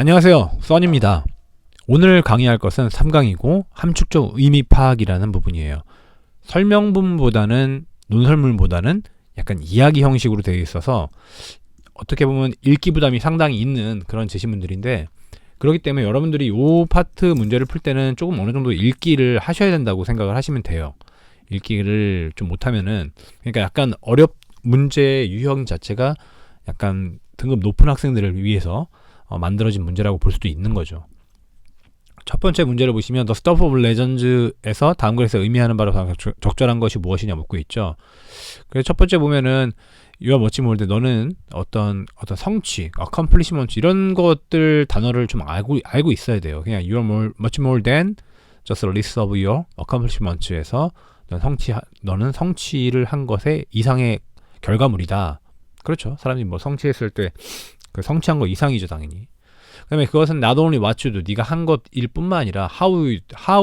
안녕하세요, 써니입니다. 오늘 강의할 것은 3강이고 함축적 의미 파악이라는 부분이에요. 설명문보다는 논설문보다는 약간 이야기 형식으로 되어 있어서 어떻게 보면 읽기 부담이 상당히 있는 그런 제시문들인데, 그렇기 때문에 여러분들이 이 파트 문제를 풀 때는 조금 어느 정도 읽기를 하셔야 된다고 생각을 하시면 돼요. 읽기를 좀 못하면은, 그러니까 약간 문제 유형 자체가 약간 등급 높은 학생들을 위해서 만들어진 문제라고 볼 수도 있는 거죠. 첫 번째 문제를 보시면 The Stuff of Legends에서 다음 글에서 의미하는 바로 적절한 것이 무엇이냐 묻고 있죠. 그래서 첫 번째 보면은 You are much more than, 너는 어떤 성취, accomplishment 이런 것들 단어를 좀 알고 있어야 돼요. 그냥 You are much more than just a list of your accomplishments에서 너는 성취를 한 것의 이상의 결과물이다. 그렇죠. 사람이 뭐 성취했을 때 그 성취한 거 이상이죠, 당연히. 그다음에 그것은 not only what you do, 네가 한 것일 뿐만 아니라 how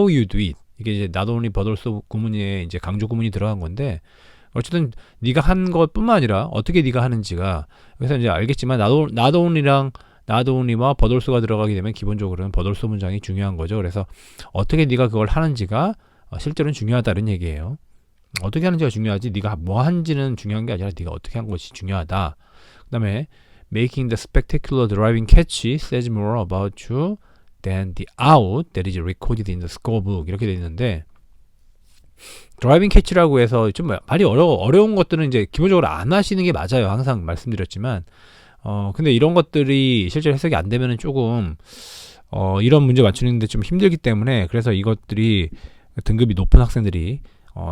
you do it. 이게 이제 not only but also 구문에 이제 강조 구문이 들어간 건데, 어쨌든 네가 한 것뿐만 아니라 어떻게 네가 하는지가, 그래서 이제 알겠지만 not only와 but also가 들어가게 되면 기본적으로는 but also 문장이 중요한 거죠. 그래서 어떻게 네가 그걸 하는지가 실제로는 중요하다는 얘기예요. 어떻게 하는지가 중요하지 네가 뭐 한지는 중요한 게 아니라 네가 어떻게 한 것이 중요하다. 그다음에 Making the spectacular driving catch says more about you than the out that is recorded in the scorebook. 이렇게 되어 있는데, 드라이빙 캐치라고 해서 좀 말이 어려운 것들은 이제 기본적으로 안 하시는 게 맞아요. 항상 말씀드렸지만, 근데 이런 것들이 실제로 해석이 안 되면은 조금 이런 문제 맞추는데 좀 힘들기 때문에, 그래서 이것들이 등급이 높은 학생들이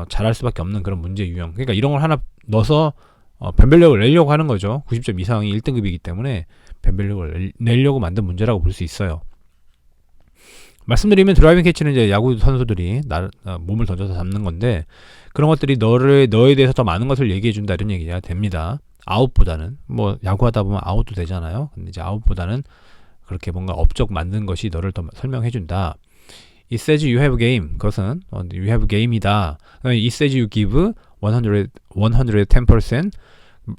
잘할 수밖에 없는 그런 문제 유형. 그러니까 이런 걸 하나 넣어서 변별력을 내려고 하는 거죠. 90점 이상이 1등급이기 때문에 변별력을 내려고 만든 문제라고 볼 수 있어요. 말씀드리면 드라이빙 캐치는 이제 야구 선수들이 몸을 던져서 잡는 건데, 그런 것들이 너에 대해서 더 많은 것을 얘기해 준다 이런 얘기가 됩니다. 아웃보다는 뭐 야구하다 보면 아웃도 되잖아요. 근데 이제 아웃보다는 그렇게 뭔가 업적 만든 것이 너를 더 설명해 준다. It says you have game. 그것은 you have game이다. It says you give 110%.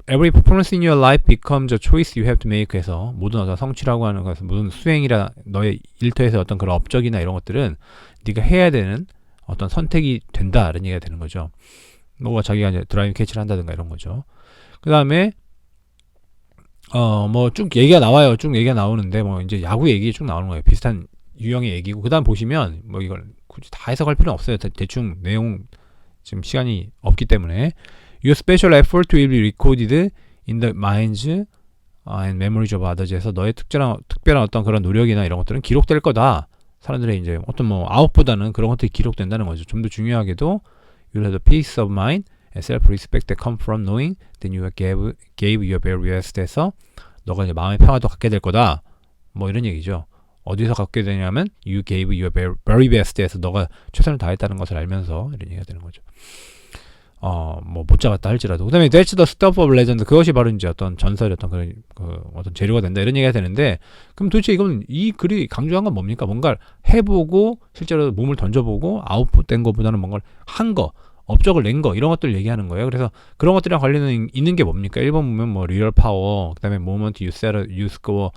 Every performance in your life becomes a choice you have to make. 해서 모든 어떤 성취라고 하는 것은, 모든 수행이라 너의 일터에서 어떤 그런 업적이나 이런 것들은 네가 해야 되는 어떤 선택이 된다 이런 얘기가 되는 거죠. 뭐가 자기가 이제 드라이빙 캐치를 한다든가 이런 거죠. 그 다음에 뭐 쭉 얘기가 나와요. 쭉 얘기가 나오는데 뭐 이제 야구 얘기 쭉 나오는 거예요. 비슷한 유형의 얘기고, 그 다음 보시면 뭐 이걸 굳이 다 해석할 필요는 없어요. 대충 내용 지금 시간이 없기 때문에 Your special effort will be recorded in the minds and memories of others에서 너의 특별한 어떤 그런 노력이나 이런 것들은 기록될 거다. 사람들의 이제 어떤 뭐 아웃보다는 그런 것들이 기록된다는 거죠. 좀 더 중요하게도 You'll have a peace of mind and self-respect that come from knowing that you gave your very best 해서 너가 이제 마음의 평화도 갖게 될 거다. 뭐 이런 얘기죠. 어디서 갖게 되냐면 You gave your very best 해서 너가 최선을 다했다는 것을 알면서 이런 얘기가 되는 거죠. 뭐 못 잡았다 할지라도. 그 다음에 That's the stuff of legend. 그것이 바로 이제 어떤 전설의 어떤 어떤 재료가 된다 이런 얘기가 되는데, 그럼 도대체 이건 이 글이 강조한 건 뭡니까? 뭔가를 해보고 실제로 몸을 던져보고 아웃풋된 것보다는 뭔가를 한 거, 업적을 낸 거, 이런 것들을 얘기하는 거예요. 그래서 그런 것들이랑 관련이 있는 게 뭡니까? 1번 보면 뭐 리얼 파워, 그 다음에 moment you set, you score.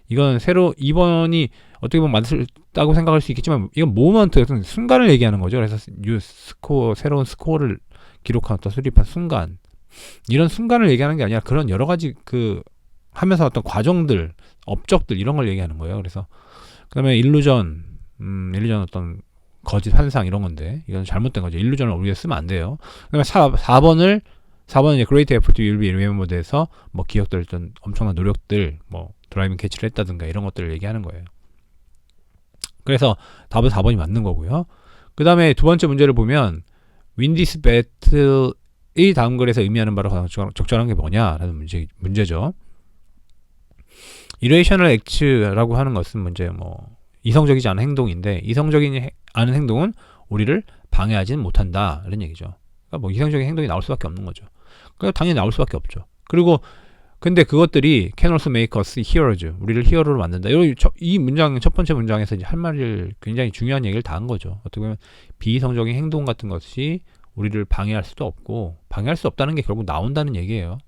이건 새로 2번이 어떻게 보면 맞다고 생각할 수 있겠지만, 이건 모먼트, 순간을 얘기하는 거죠. 그래서 you score, 새로운 스코어를 기록한 어떤 수립한 순간, 이런 순간을 얘기하는 게 아니라 그런 여러 가지 하면서 어떤 과정들, 업적들 이런 걸 얘기하는 거예요. 그래서 그다음에 일루전 어떤 거짓 환상 이런 건데, 이건 잘못된 거죠. 일루전을 우리가 쓰면 안 돼요. 그다음에 4번은 이제 great effort will be remembered에서 뭐 기억들, 어떤 엄청난 노력들, 뭐 드라이빙 캐치를 했다든가 이런 것들을 얘기하는 거예요. 그래서 답은 4번이 맞는 거고요. 그 다음에 두 번째 문제를 보면 Win this battle이 다음 글에서 의미하는 바로 적절한 게 뭐냐라는 문제죠. Irrational acts라고 하는 것은 문제 뭐 이성적이지 않은 행동인데, 이성적이지 않은 행동은 우리를 방해하지는 못한다 이런 얘기죠. 그러니까 뭐 이성적인 행동이 나올 수밖에 없는 거죠. 그러니까 당연히 나올 수밖에 없죠. 그리고 근데 그것들이 can also make us heroes. 우리를 히어로로 만든다. 이 문장, 첫 번째 문장에서 이제 할 말을 굉장히 중요한 얘기를 다 한 거죠. 어떻게 보면 비이성적인 행동 같은 것이 우리를 방해할 수도 없고, 방해할 수 없다는 게 결국 나온다는 얘기예요.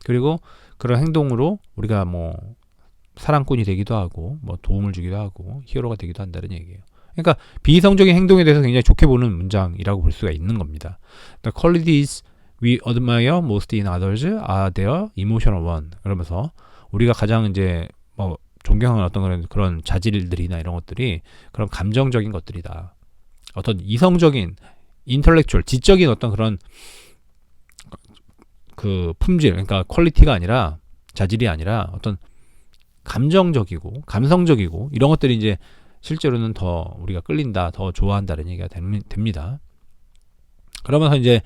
그리고 그런 행동으로 우리가 뭐 사랑꾼이 되기도 하고 뭐 도움을 주기도 하고 히어로가 되기도 한다는 얘기예요. 그러니까 비이성적인 행동에 대해서 굉장히 좋게 보는 문장이라고 볼 수가 있는 겁니다. The qualities we admire most in others are their emotional one. 그러면서 우리가 가장 이제 뭐 존경하는 어떤 그런 자질들이나 이런 것들이 그런 감정적인 것들이다. 어떤 이성적인 인텔렉추얼 지적인 어떤 그런 그 품질, 그러니까 퀄리티가 아니라 자질이 아니라 어떤 감정적이고 감성적이고 이런 것들이 이제 실제로는 더 우리가 끌린다, 더 좋아한다는 얘기가 됩니다. 그러면서 이제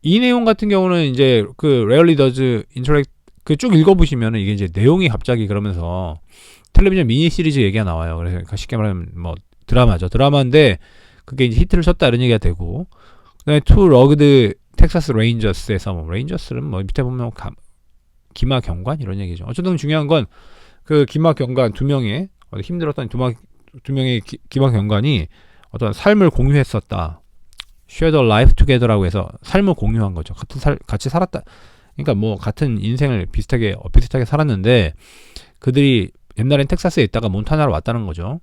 이 내용 같은 경우는 이제 그 rarely does interact 그 쭉 읽어보시면은 이게 이제 내용이 갑자기 그러면서 텔레비전 미니 시리즈 얘기가 나와요. 그래서 쉽게 말하면 뭐 드라마죠. 드라마인데 그게 이제 히트를 쳤다 이런 얘기가 되고, 그다음에 투 러그드 텍사스 레인저스에서 뭐 레인저스는 뭐 밑에 보면 기마 경관 이런 얘기죠. 어쨌든 중요한 건 그 기마 경관 두 명의 힘들었던 두 명의 기마 경관이 어떤 삶을 공유했었다. Shared a life together라고 해서 삶을 공유한 거죠. 같이 살았다. 그러니까 뭐 같은 인생을 비슷하게 살았는데 그들이 옛날엔 텍사스에 있다가 몬타나로 왔다는 거죠.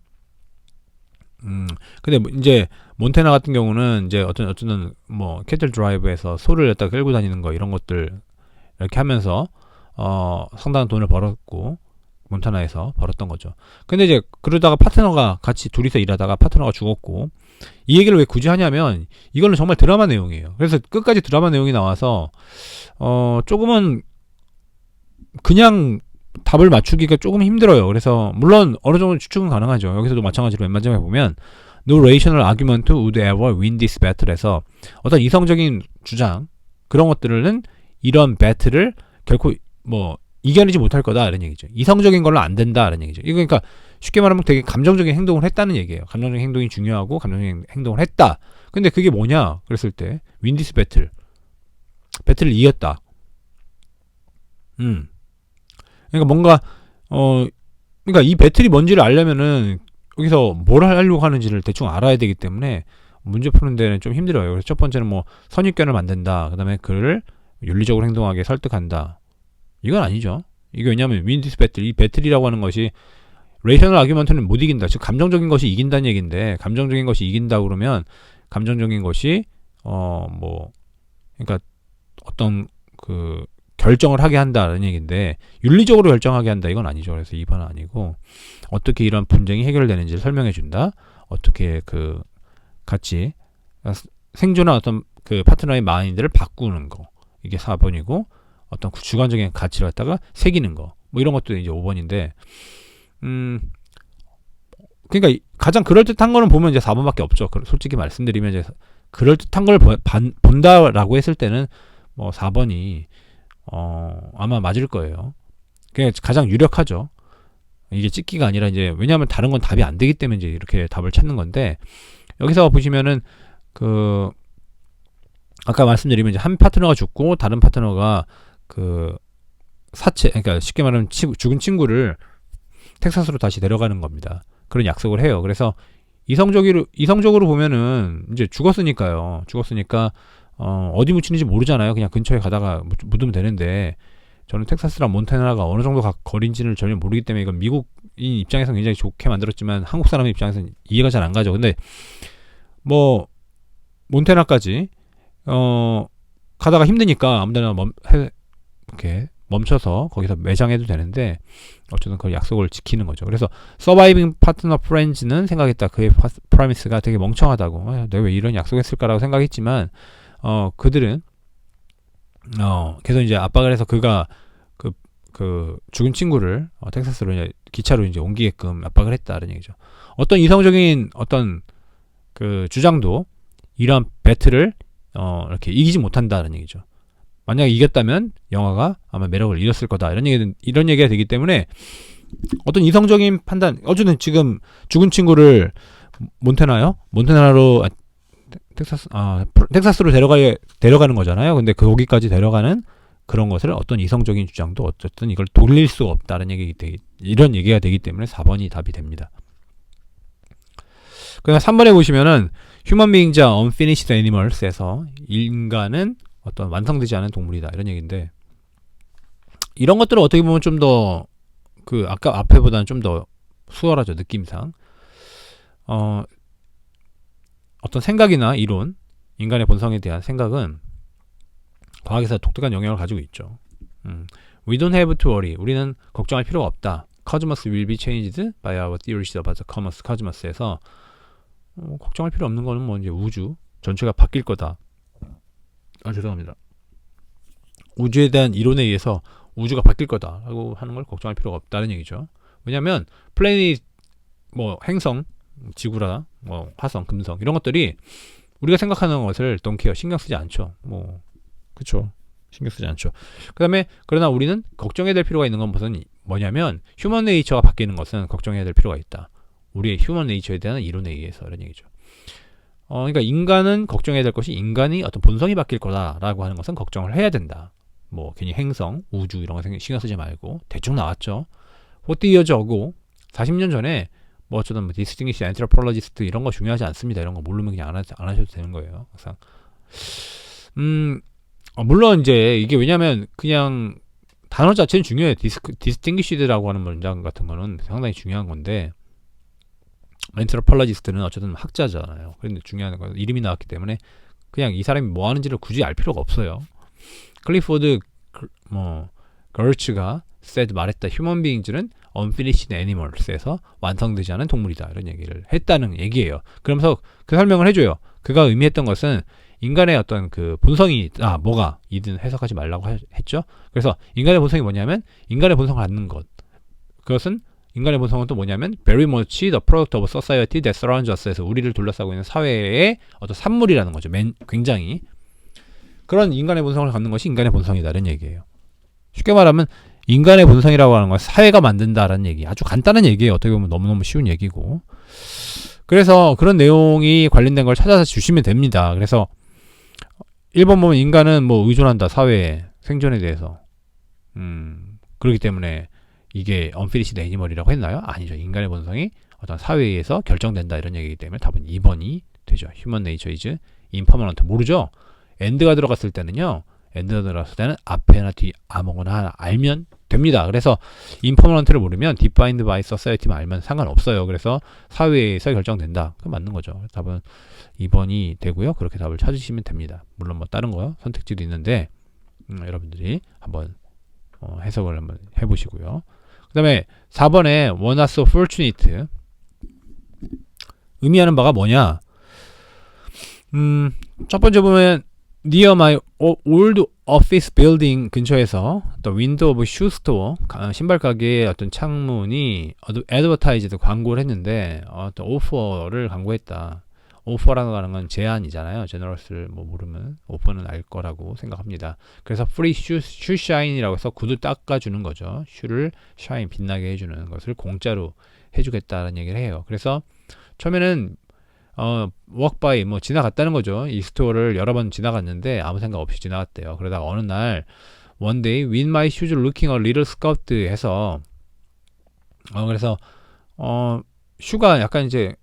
근데 이제 몬테나 같은 경우는 이제 어떤 뭐 캐틀 드라이브에서 소를 갖다 끌고 다니는 거 이런 것들 이렇게 하면서 상당한 돈을 벌었고 몬타나에서 벌었던 거죠. 근데 이제 그러다가 파트너가 같이 둘이서 일하다가 파트너가 죽었고, 이 얘기를 왜 굳이 하냐면 이거는 정말 드라마 내용이에요. 그래서 끝까지 드라마 내용이 나와서 조금은 그냥 답을 맞추기가 조금 힘들어요. 그래서 물론 어느 정도 추측은 가능하죠. 여기서도 마찬가지로 맨 마지막에 보면 No rational argument would ever win this battle에서 어떤 이성적인 주장 그런 것들은 이런 배틀을 결코 뭐 이겨내지 못할 거다 이런 얘기죠. 이성적인 걸로 안 된다 이런 얘기죠. 이거 그러니까 쉽게 말하면 되게 감정적인 행동을 했다는 얘기예요. 감정적인 행동이 중요하고 감정적인 행동을 했다. 근데 그게 뭐냐 그랬을 때 win this battle 배틀을 이겼다. 그러니까 뭔가 그러니까 이 배틀이 뭔지를 알려면은 여기서 뭘 하려고 하는지를 대충 알아야 되기 때문에 문제 푸는 데는 좀 힘들어요. 그래서 첫 번째는 뭐 선입견을 만든다. 그다음에 그를 윤리적으로 행동하게 설득한다. 이건 아니죠. 이게 왜냐하면 win this battle 이 배틀이라고 하는 것이 레이셔널 아규먼트는 못 이긴다. 즉 감정적인 것이 이긴다는 얘기인데 감정적인 것이 이긴다 그러면 감정적인 것이 뭐 그러니까 어떤 그 결정을 하게 한다는 얘기인데 윤리적으로 결정하게 한다 이건 아니죠. 그래서 2번은 아니고 어떻게 이런 분쟁이 해결되는지를 설명해 준다. 어떻게 그 같이 생존한 어떤 그 파트너의 마인드를 바꾸는 거 이게 4번이고 어떤 주관적인 가치를 갖다가 새기는 거 뭐 이런 것도 이제 5번인데 그러니까 가장 그럴듯한 거는 보면 이제 4번밖에 없죠. 솔직히 말씀드리면 이제 그럴듯한 걸 본다라고 했을 때는 뭐 4번이 아마 맞을 거예요. 그게 가장 유력하죠. 이게 찍기가 아니라 이제 왜냐하면 다른 건 답이 안 되기 때문에 이제 이렇게 답을 찾는 건데 여기서 보시면은 그 아까 말씀드리면 이제 한 파트너가 죽고 다른 파트너가 그 사체 그러니까 쉽게 말하면 죽은 친구를 텍사스로 다시 데려가는 겁니다. 그런 약속을 해요. 그래서 이성적으로 보면은 이제 죽었으니까 어디 묻히는지 모르잖아요. 그냥 근처에 가다가 묻으면 되는데 저는 텍사스랑 몬테나가 어느 정도 거리인지를 전혀 모르기 때문에 이건 미국인 입장에서는 굉장히 좋게 만들었지만 한국 사람의 입장에서는 이해가 잘 안 가죠. 근데 뭐 몬테나까지 가다가 힘드니까 아무데나 이렇게 멈춰서 거기서 매장해도 되는데 어쨌든 그 약속을 지키는 거죠. 그래서 Surviving Partner Friends는 생각했다. 그의 프라미스가 되게 멍청하다고. 내가 왜 이런 약속했을까라고 생각했지만 그들은 계속 이제 압박을 해서 그가 그 죽은 친구를 텍사스로 이제 기차로 이제 옮기게끔 압박을 했다는 얘기죠. 어떤 이성적인 어떤 그 주장도 이런 배틀을 이렇게 이기지 못한다는 얘기죠. 만약에 이겼다면 영화가 아마 매력을 잃었을 거다. 이런 얘기가 되기 때문에 어떤 이성적인 판단, 어쨌든 지금 죽은 친구를 몬테나로 텍사스로 데려가는 거잖아요. 근데 거기까지 데려가는 그런 것을 어떤 이성적인 주장도 어쨌든 이걸 돌릴 수가 없다는 이런 얘기가 되기 때문에 4번이 답이 됩니다. 그냥 3번에 보시면은 Human beings are unfinished animals에서 인간은 어떤 완성되지 않은 동물이다 이런 얘기인데 이런 것들은 어떻게 보면 좀 더 그 아까 앞에보다는 좀 더 수월하죠, 느낌상. 어떤 생각이나 이론, 인간의 본성에 대한 생각은 과학에서 독특한 영향을 가지고 있죠. We don't have to worry. 우리는 걱정할 필요가 없다. Cosmos will be changed by our theories about the cosmos에서 걱정할 필요 없는 거는 뭐 이제 우주 전체가 바뀔 거다. 죄송합니다. 우주에 대한 이론에 의해서 우주가 바뀔 거다라고 하는 걸 걱정할 필요가 없다는 얘기죠. 왜냐하면 플래닛, 뭐 행성, 지구라, 뭐 화성, 금성 이런 것들이 우리가 생각하는 것을 don't care, 신경 쓰지 않죠. 뭐 그렇죠. 신경 쓰지 않죠. 그다음에 그러나 우리는 걱정해야 될 필요가 있는 건 뭐냐면 휴먼 네이처가 바뀌는 것은 걱정해야 될 필요가 있다. 우리의 휴먼 네이처에 대한 이론에 의해서 이런 얘기죠. 그러니까 인간은 걱정해야 될 것이 인간이 어떤 본성이 바뀔 거다라고 하는 것은 걱정을 해야 된다. 뭐 괜히 행성, 우주 이런 거 신경 쓰지 말고 대충 나왔죠. 40 years ago 40년 전에 뭐 어쩌든 뭐 distinguished anthropologist 이런 거 중요하지 않습니다. 이런 거 모르면 그냥 안 하셔도 되는 거예요. 항상. 물론 이제 이게 왜냐면 그냥 단어 자체는 중요해요. distinguished라고 하는 문장 같은 거는 상당히 중요한 건데 anthropologist는 어쨌든 학자잖아요. 그런데 중요한 건 이름이 나왔기 때문에 그냥 이 사람이 뭐 하는지를 굳이 알 필요가 없어요. 클리포드 걸츠가 말했다. 휴먼 비잉즈는 unfinished animals에서 완성되지 않은 동물이다. 이런 얘기를 했다는 얘기예요. 그러면서 그 설명을 해줘요. 그가 의미했던 것은 인간의 어떤 그 본성이 뭐가 이든 해석하지 말라고 했죠. 그래서 인간의 본성이 뭐냐면 인간의 본성을 갖는 것. 그것은 인간의 본성은 또 뭐냐면 very much the product of society that surrounds us에서 우리를 둘러싸고 있는 사회의 어떤 산물이라는 거죠. 굉장히 그런 인간의 본성을 갖는 것이 인간의 본성이다라는 얘기예요. 쉽게 말하면 인간의 본성이라고 하는 건 사회가 만든다라는 얘기. 아주 간단한 얘기예요. 어떻게 보면 너무너무 쉬운 얘기고. 그래서 그런 내용이 관련된 걸 찾아서 주시면 됩니다. 그래서 1번 보면 인간은 뭐 의존한다. 사회에 생존에 대해서. 그렇기 때문에 이게 unfinished animal이라고 했나요? 아니죠. 인간의 본성이 어떤 사회에서 결정된다 이런 얘기이기 때문에 답은 2번이 되죠. Human nature is impermanent. 모르죠? and가 들어갔을 때는요. and가 들어갔을 때는 앞에나 뒤 아무거나 하나 알면 됩니다. 그래서 impermanent를 모르면 defined by society만 알면 상관없어요. 그래서 사회에서 결정된다. 그럼 맞는 거죠. 답은 2번이 되고요. 그렇게 답을 찾으시면 됩니다. 물론 뭐 다른 거 선택지도 있는데 여러분들이 한번 해석을 한번 해보시고요. 그 다음에 4번에 one are so fortunate 의미하는 바가 뭐냐? 첫 번째 보면 near my old office building 근처에서 the window of shoe store 신발 가게의 어떤 창문이 advertised 광고를 했는데 어떤 오퍼를 광고했다. 오퍼라는 건 제안이잖아요. 제너럴스를 뭐 모르면 오퍼는 알 거라고 생각합니다. 그래서 free shoe shine이라고 해서 구두 닦아주는 거죠. 슈를 샤인 빛나게 해주는 것을 공짜로 해주겠다는 얘기를 해요. 그래서 처음에는 walk by 뭐 지나갔다는 거죠. 이 스토어를 여러 번 지나갔는데 아무 생각 없이 지나갔대요. 그러다가 어느 날 one day with my shoes looking a little scuffed 해서 그래서 슈가 약간 이제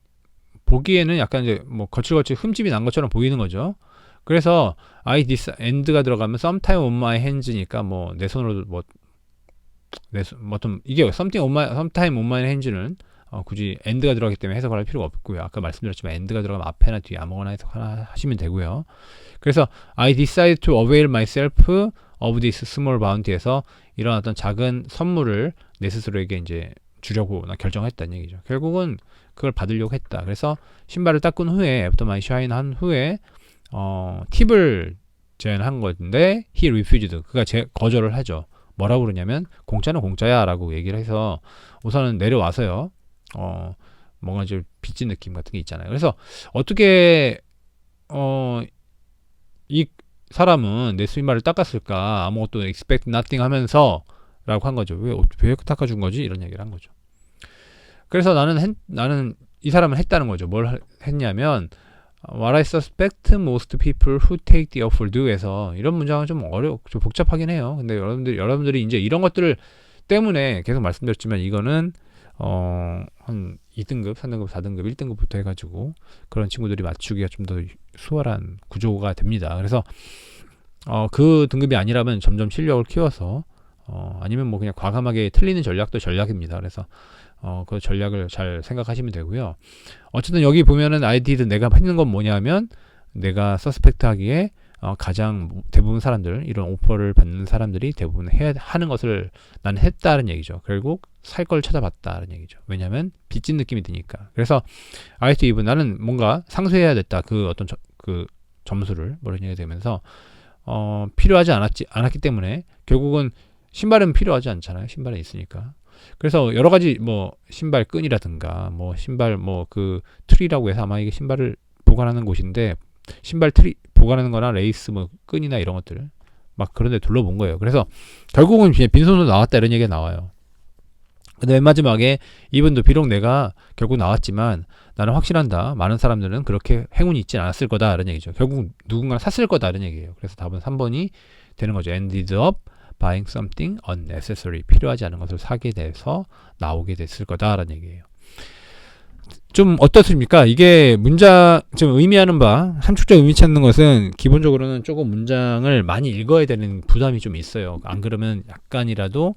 보기에는 약간 이제 뭐 거칠거칠 흠집이 난 것처럼 보이는 거죠. 그래서 I this and가 들어가면 sometime on my hands니까 뭐 내 손으로 좀 이게 sometime on my hands는 굳이 and가 들어가기 때문에 해석을 할 필요가 없고요. 아까 말씀드렸지만 and가 들어가면 앞에나 뒤에 아무거나 해석 하나 하시면 되고요. 그래서 I decided to avail myself of this small bounty에서 이런 어떤 작은 선물을 내 스스로에게 이제 주려고 결정했다는 얘기죠. 결국은 그걸 받으려고 했다. 그래서 신발을 닦은 후에 after my shine 한 후에 팁을 제안한 건데 he refused. 그가 거절을 하죠. 뭐라고 그러냐면 공짜는 공짜야 라고 얘기를 해서 우선은 내려와서요. 뭔가 좀 빚진 느낌 같은 게 있잖아요. 그래서 어떻게 이 사람은 내 신발을 닦았을까? 아무것도 expect nothing 하면서 라고 한 거죠. 왜 닦아준 거지? 이런 얘기를 한 거죠. 그래서 나는 이 사람은 했다는 거죠. 뭘 했냐면 What I suspect most people who take the offer do 해서 이런 문장은 좀 복잡하긴 해요. 근데 여러분들이 이제 이런 것들을 때문에 계속 말씀드렸지만 이거는 한 2등급, 3등급, 4등급, 1등급부터 해가지고 그런 친구들이 맞추기가 좀 더 수월한 구조가 됩니다. 그래서 그 등급이 아니라면 점점 실력을 키워서 아니면 뭐 그냥 과감하게 틀리는 전략도 전략입니다. 그래서 그 전략을 잘 생각하시면 되고요. 어쨌든 여기 보면은 아이디드 내가 했는 건 뭐냐면 내가 서스펙트 하기에 가장 대부분 사람들, 이런 오퍼를 받는 사람들이 대부분 하는 것을 나는 했다는 얘기죠. 결국 살 걸 찾아봤다는 얘기죠. 왜냐면 빚진 느낌이 드니까. 그래서 아이디드 나는 뭔가 상쇄해야 됐다. 그 어떤 그 점수를 뭐냐 되면서 필요하지 않았기 때문에 결국은 신발은 필요하지 않잖아요. 신발은 있으니까. 그래서 여러 가지 뭐 신발 끈이라든가 뭐 신발 뭐 그 트리라고 해서 아마 이게 신발을 보관하는 곳인데 신발 트리 보관하는 거나 레이스 뭐 끈이나 이런 것들 막 그런 데 둘러본 거예요. 그래서 결국은 빈손으로 나왔다 이런 얘기가 나와요. 근데 맨 마지막에 이분도 비록 내가 결국 나왔지만 나는 확실한다. 많은 사람들은 그렇게 행운이 있지 않았을 거다 이런 얘기죠. 결국 누군가 샀을 거다 이런 얘기예요. 그래서 답은 3번이 되는 거죠. Ended up buying something unnecessary. 필요하지 않은 것을 사게 돼서 나오게 됐을 거다라는 얘기예요. 좀 어떻습니까? 이게 문장 좀 의미하는 바 함축적 의미 찾는 것은 기본적으로는 조금 문장을 많이 읽어야 되는 부담이 좀 있어요. 안 그러면 약간이라도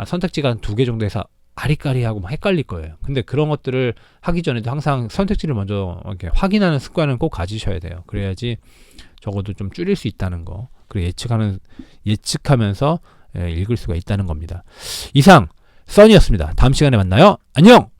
선택지가 한 2개 정도 해서 아리까리하고 막 헷갈릴 거예요. 근데 그런 것들을 하기 전에도 항상 선택지를 먼저 이렇게 확인하는 습관은 꼭 가지셔야 돼요. 그래야지 적어도 좀 줄일 수 있다는 거. 그리고 예측하면서 읽을 수가 있다는 겁니다. 이상 써니였습니다. 다음 시간에 만나요. 안녕!